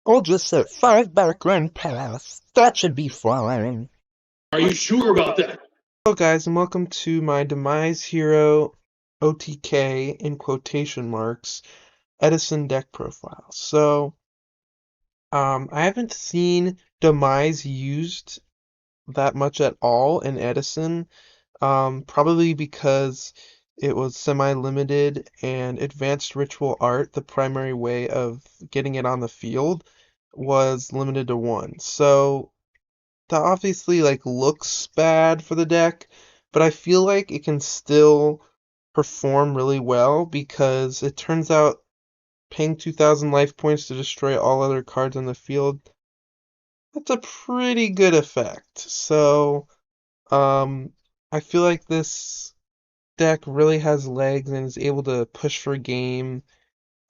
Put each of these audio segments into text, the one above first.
Or just set 5 background paths. That should be fine. Are you sure about that? Hello guys, and welcome to my Demise Hero OTK in quotation marks Edison deck profile. I haven't seen Demise used that much at all in Edison, probably because it was semi-limited and Advanced Ritual Art, the primary way of getting it on the field, was limited to 1. So that obviously looks bad for the deck, but I feel like it can still perform really well because it turns out paying 2,000 life points to destroy all other cards on the field, that's a pretty good effect. So, um, I feel like this deck really has legs and is able to push for game,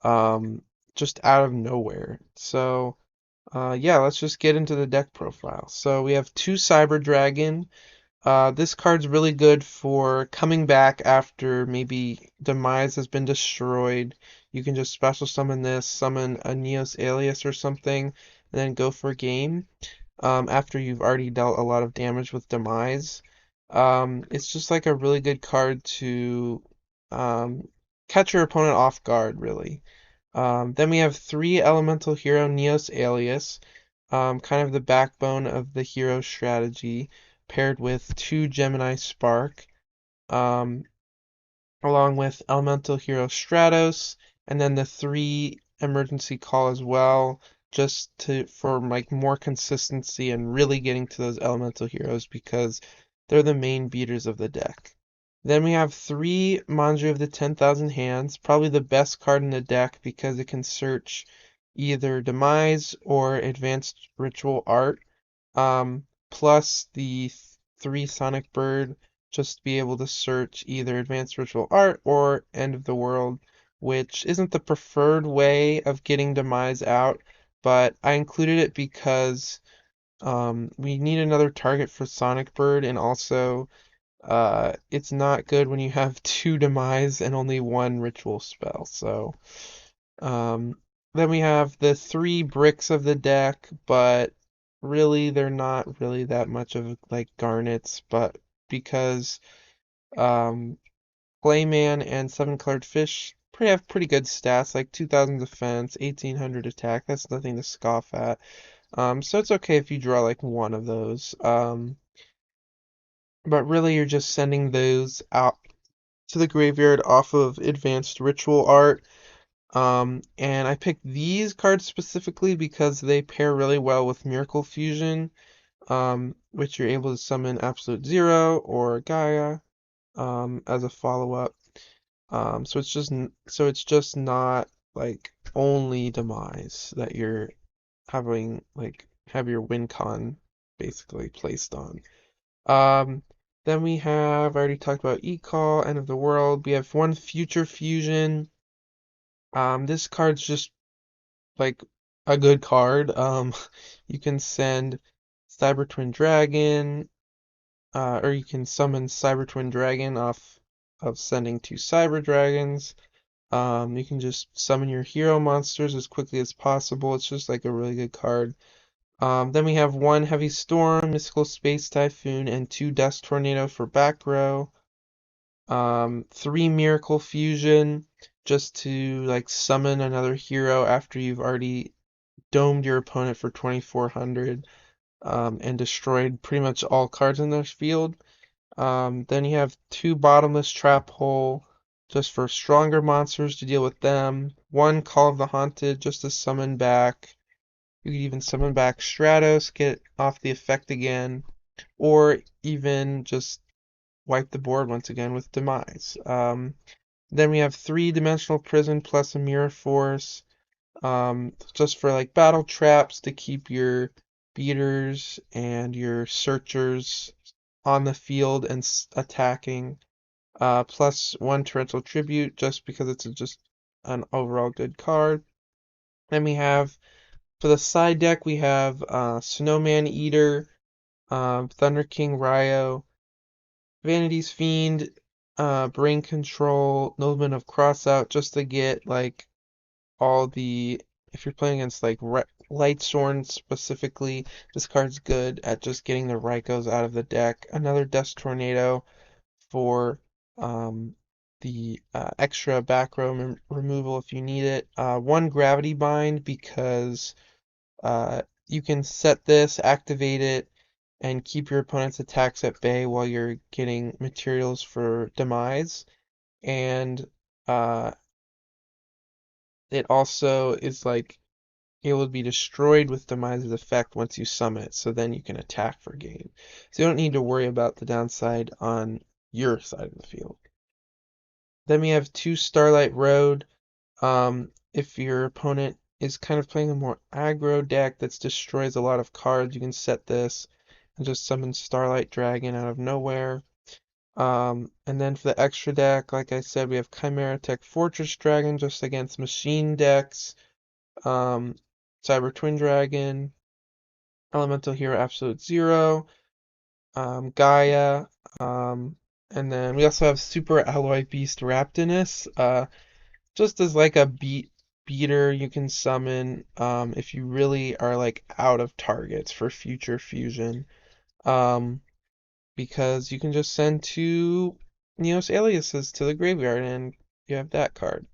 um, just out of nowhere. So, yeah, let's just get into the deck profile. So we have 2 Cyber Dragon. This card's really good for coming back after maybe Demise has been destroyed. You can just special summon this, summon a Neos Alias or something, and then go for a game after you've already dealt a lot of damage with Demise. It's just like a really good card to um, catch your opponent off guard, really. Then we have 3 Elemental Hero Neos Alias, kind of the backbone of the hero strategy, paired with 2 Gemini Spark, um, along with Elemental Hero Stratos, and then the 3 Emergency Call as well, just for more consistency and really getting to those Elemental Heroes because they're the main beaters of the deck. Then we have 3 Manju of the 10,000 Hands, probably the best card in the deck because it can search either Demise or Advanced Ritual Art, plus the 3 Sonic Bird, just to be able to search either Advanced Ritual Art or End of the World, which isn't the preferred way of getting Demise out, but I included it because we need another target for Sonic Bird, and also it's not good when you have 2 Demise and only 1 Ritual spell. So, um, then we have the 3 bricks of the deck, but really they're not really that much of like garnets, but because um, Clayman and 7-colored fish have pretty good stats, like 2,000 defense, 1,800 attack. That's nothing to scoff at. So it's okay if you draw like one of those. But really you're just sending those out to the graveyard off of Advanced Ritual Art. And I picked these cards specifically because they pair really well with Miracle Fusion, which you're able to summon Absolute Zero or Gaia, as a follow-up. So it's just not like only Demise that you're having have your win con basically placed on. Um, then we have, I already talked about E-Call, End of the World. We have 1 Future Fusion. This card's just like a good card. You can send Cyber Twin Dragon, or you can summon Cyber Twin Dragon off of sending 2 Cyber Dragons. You can just summon your hero monsters as quickly as possible. It's just like a really good card. Then we have 1 Heavy Storm, Mystical Space Typhoon, and 2 Dust Tornado for back row. 3 Miracle Fusion, just to like summon another hero after you've already domed your opponent for 2,400, and destroyed pretty much all cards in their field. Then you have 2 Bottomless Trap Hole, just for stronger monsters to deal with them. 1 Call of the Haunted, just to summon back. You could even summon back Stratos, get off the effect again, or even just wipe the board once again with Demise. Then we have 3-dimensional prison plus a mirror force, just for like battle traps to keep your beaters and your searchers on the field and attacking. Plus 1 torrential tribute just because it's just an overall good card. Then we have for the side deck we have Snowman Eater, Thunder King Ryo, Vanity's Fiend, Brain Control, Nobleman of Crossout, just to get like all the if you're playing against like Lightsworn specifically, this card's good at just getting the Raikos out of the deck. Another Dust Tornado for the extra back row removal if you need it. One Gravity Bind because you can set this, activate it, and keep your opponent's attacks at bay while you're getting materials for Demise. And uh, it also is like able to be destroyed with Demise's effect once you summon it, so then you can attack for game. So you don't need to worry about the downside on your side of the field. Then we have two Starlight Road. If your opponent is kind of playing a more aggro deck that destroys a lot of cards, you can set this and just summon Starlight Dragon out of nowhere. And then for the extra deck, like I said, we have Chimera Tech Fortress Dragon just against machine decks. Cyber Twin Dragon, Elemental Hero Absolute Zero, Gaia, and then we also have Super Alloy Beast Raptinus, just as like a beater you can summon if you really are like out of targets for future fusion. Um, because you can just send two Neos Aliases to the graveyard and you have that card.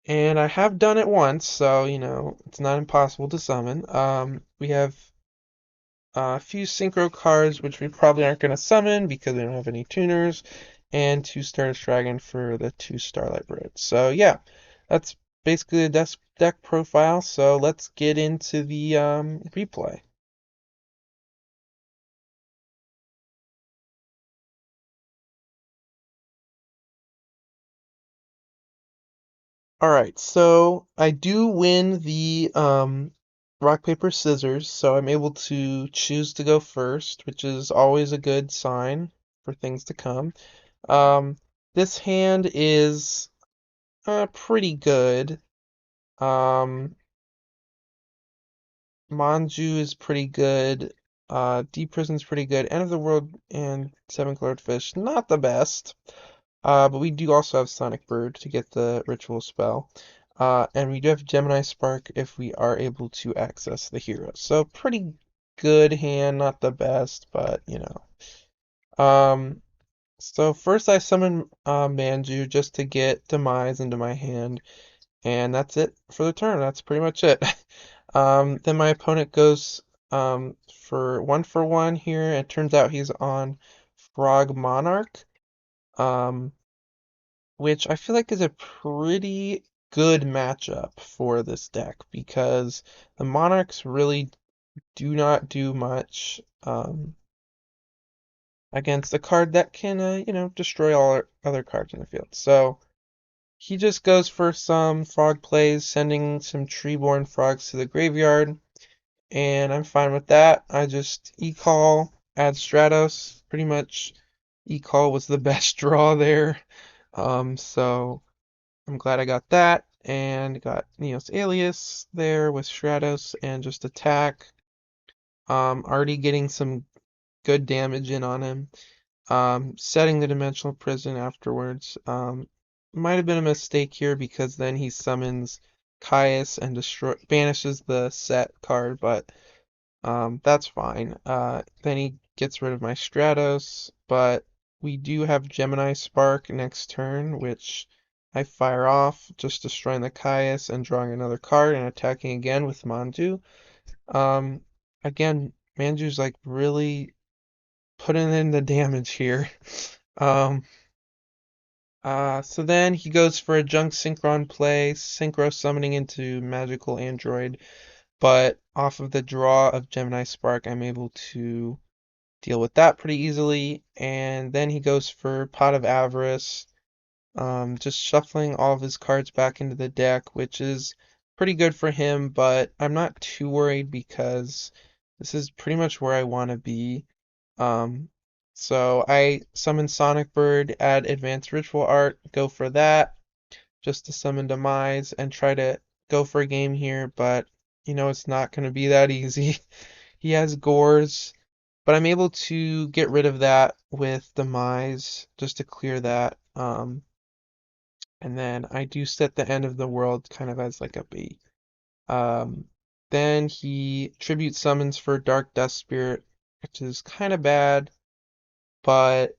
And I have done it once, so it's not impossible to summon. We have a few synchro cards which we probably aren't going to summon because we don't have any tuners, and two Stardust Dragon for the two Starlight Roads. So yeah, that's basically the deck profile. So let's get into the replay. Alright, so I do win the rock, paper, scissors, so I'm able to choose to go first, which is always a good sign for things to come. This hand is pretty good. Manju is pretty good. Deep Prison's pretty good. End of the World and Seven Colored Fish, not the best. But we do also have Sonic Bird to get the ritual spell. And we do have Gemini Spark if we are able to access the hero. So pretty good hand, not the best, but so first I summon Manju just to get Demise into my hand, and that's it for the turn. That's pretty much it. Then my opponent goes for one here. It turns out he's on Frog Monarch. Which I feel like is a pretty good matchup for this deck because the Monarchs really do not do much against a card that can, destroy all other cards in the field. So he just goes for some frog plays, sending some treeborn frogs to the graveyard, and I'm fine with that. I just e-call, add Stratos. Pretty much e-call was the best draw there. So I'm glad I got that, and got Neos Alias there with Stratos and just attack. Already getting some good damage in on him. Setting the Dimensional Prison afterwards. Might have been a mistake here because then he summons Caius and banishes the set card, but that's fine. Then he gets rid of my Stratos, but we do have Gemini Spark next turn, which I fire off, just destroying the Caius and drawing another card and attacking again with Manju. Um, Again, Manju's like really putting in the damage here. Um, so then he goes for a Junk Synchron play, Synchro summoning into Magical Android, but off of the draw of Gemini Spark, I'm able to deal with that pretty easily. And then he goes for Pot of Avarice, just shuffling all of his cards back into the deck, which is pretty good for him, but I'm not too worried because this is pretty much where I want to be. Um, so I summon Sonic Bird, add Advanced Ritual Art, go for that, just to summon Demise and try to go for a game here, but it's not going to be that easy. He has Gores, but I'm able to get rid of that with Demise just to clear that. And then I do set the end of the world kind of as like a bait. Um, then he tribute summons for Dark Death Spirit, which is kind of bad, but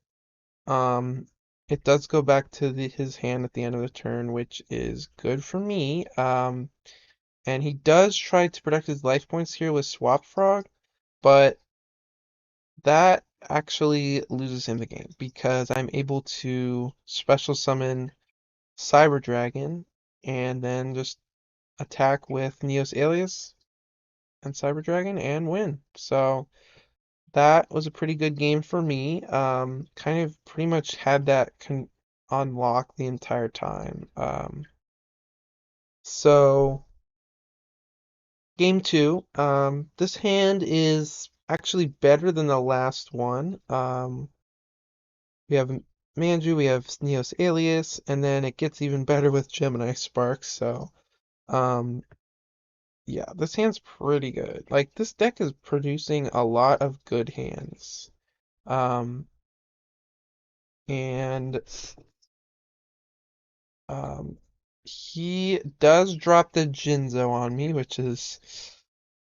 um, it does go back to his hand at the end of the turn, which is good for me. And he does try to protect his life points here with Swap Frog, but that actually loses him the game because I'm able to special summon Cyber Dragon and then just attack with Neos Alias and Cyber Dragon and win. So that was a pretty good game for me. Kind of pretty much had that on lock the entire time. So game two, this hand is actually better than the last one. We have Manju, we have Neos Alias, and then it gets even better with Gemini Sparks. So, um, yeah, this hand's pretty good. Like this deck is producing a lot of good hands. Um, and um, he does drop the Jinzo on me, which is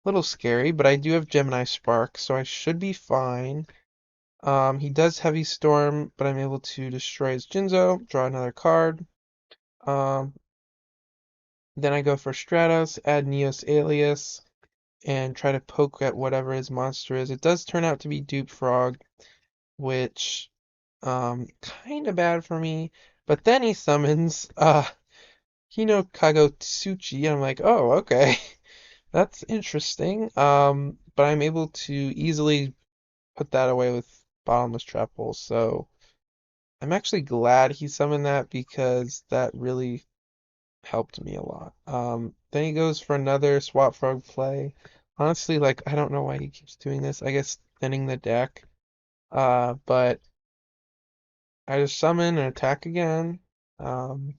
a little scary, but I do have Gemini Spark, so I should be fine. He does Heavy Storm, but I'm able to destroy his Jinzo, draw another card. Um, then I go for Stratos, add Neos Alias, and try to poke at whatever his monster is. It does turn out to be Dupe Frog, which kind of bad for me. But then he summons Hino Kagotsuchi, and I'm like, oh, okay, that's interesting. But I'm able to easily put that away with Bottomless Trap Hole, so I'm actually glad he summoned that because that really helped me a lot. Then he goes for another Swap Frog play. Honestly, like, I don't know why he keeps doing this. I guess thinning the deck. But I just summon and attack again. Um,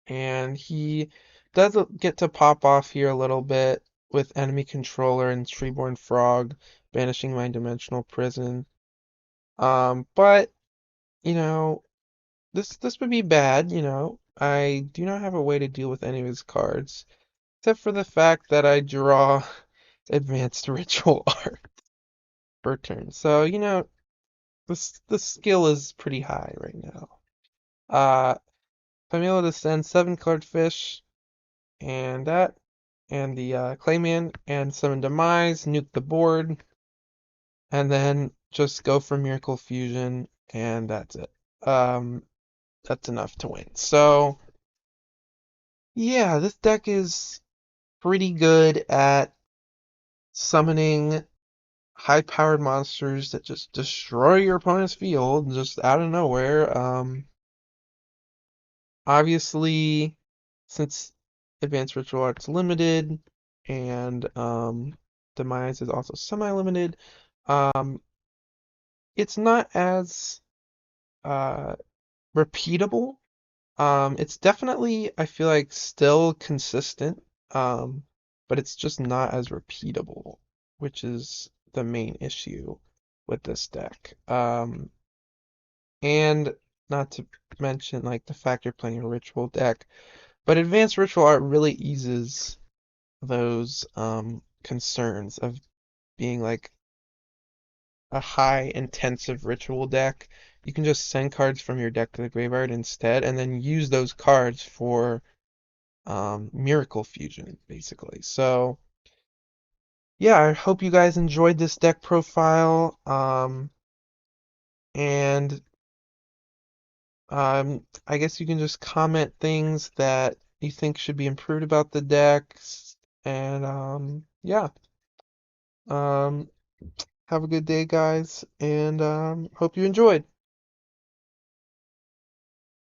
and he does get to pop off here a little bit with enemy controller and Treeborn Frog banishing my dimensional prison. But you know, this would be bad, you know. I do not have a way to deal with any of his cards, except for the fact that I draw advanced ritual art per turn. So, you know, the skill is pretty high right now. If I'm able to send 7-card fish and that and the Clayman and summon Demise, nuke the board, and then just go for Miracle Fusion, and that's it. That's enough to win. So, yeah, this deck is pretty good at summoning high-powered monsters that just destroy your opponent's field just out of nowhere. Obviously, since Advanced Ritual Art's limited and Demise is also semi-limited, um, it's not as repeatable. It's definitely, I feel like, still consistent, but it's just not as repeatable, which is the main issue with this deck. And not to mention, like, the fact you're playing a ritual deck, but Advanced Ritual Art really eases those concerns of being like a high intensive ritual deck. You can just send cards from your deck to the graveyard instead, and then use those cards for Miracle Fusion, basically. So, yeah, I hope you guys enjoyed this deck profile. And I guess you can just comment things that you think should be improved about the decks. And yeah. Um, have a good day, guys, and hope you enjoyed.